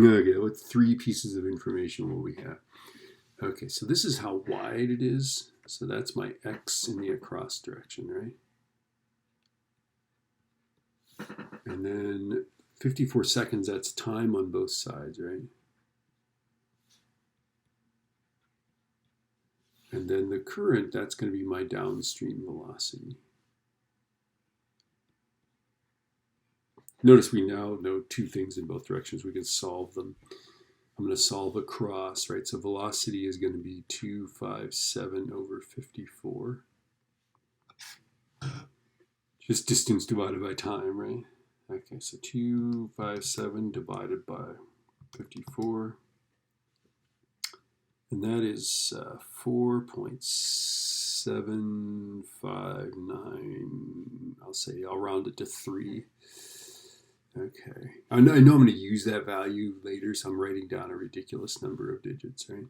Okay, what 3 pieces of information will we have? Okay, so this is how wide it is. So that's my x in the across direction, right? And then 54 seconds, that's time on both sides, right? And then the current, that's going to be my downstream velocity. Notice we now know 2 things in both directions. We can solve them. I'm going to solve across, right? So velocity is going to be 257 over 54. Just distance divided by time, right? Okay, so 257 divided by 54. And that is 4.759. I'll round it to 3. Okay. I know I'm going to use that value later, so I'm writing down a ridiculous number of digits, right?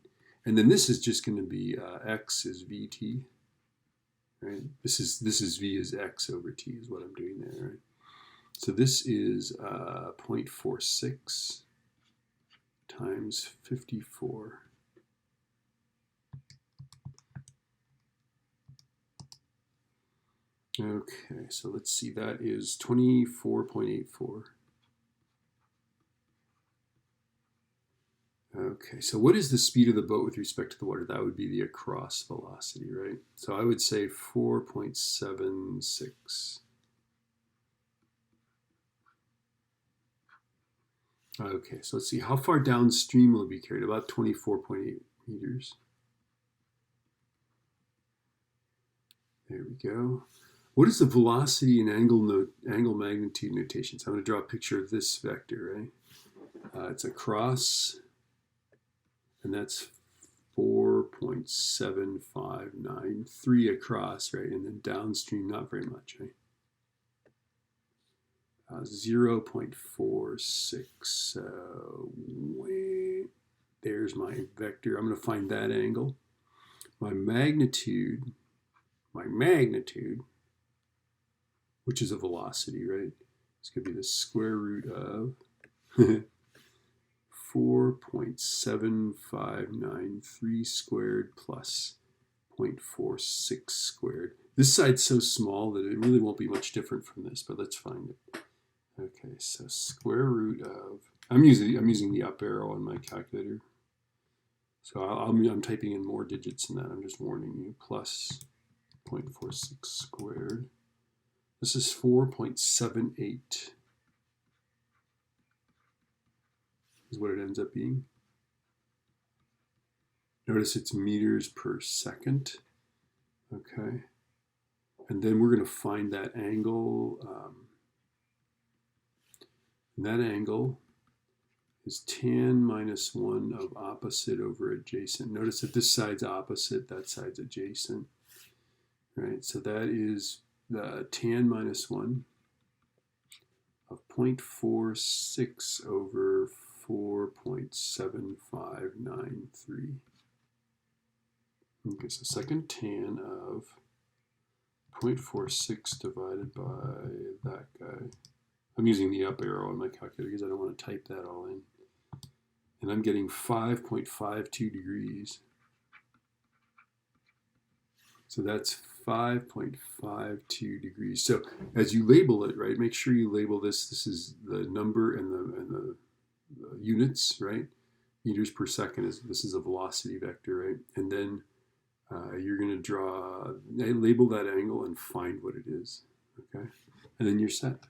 And then this is just going to be x is vt, right? This is v is x over t is what I'm doing there, right? So this is 0.46 times 54. Okay, so let's see, that is 24.84. Okay, so what is the speed of the boat with respect to the water? That would be the across velocity, right? So I would say 4.76. Okay, so let's see, how far downstream will it be carried? About 24.8 meters. There we go. What is the velocity and angle magnitude notation? So I'm going to draw a picture of this vector, right? It's across, and that's 4.7593 across, right? And then downstream, not very much, right? 0.46. There's my vector. I'm going to find that angle. My magnitude, which is a velocity, right? It's going to be the square root of 4.7593 squared plus 0.46 squared. This side's so small that it really won't be much different from this, but let's find it. Okay, so square root of, I'm using the up arrow on my calculator. So I'm typing in more digits than that. I'm just warning you. Plus 0.46 squared. This is 4.78 is what it ends up being. Notice it's meters per second. Okay. And then we're going to find that angle. And that angle is tan minus 1 of opposite over adjacent. Notice that this side's opposite, that side's adjacent. Right, so that is the tan minus 1 of 0.46 over 4.7593. Okay, so second tan of 0.46 divided by that guy. I'm using the up arrow on my calculator because I don't want to type that all in. And I'm getting 5.52 degrees. So that's 5.52 degrees. So as you label it, right, make sure you label this. This is the number and the units, right? Meters per second this is a velocity vector, right? And then you're going to label that angle and find what it is, okay? And then you're set.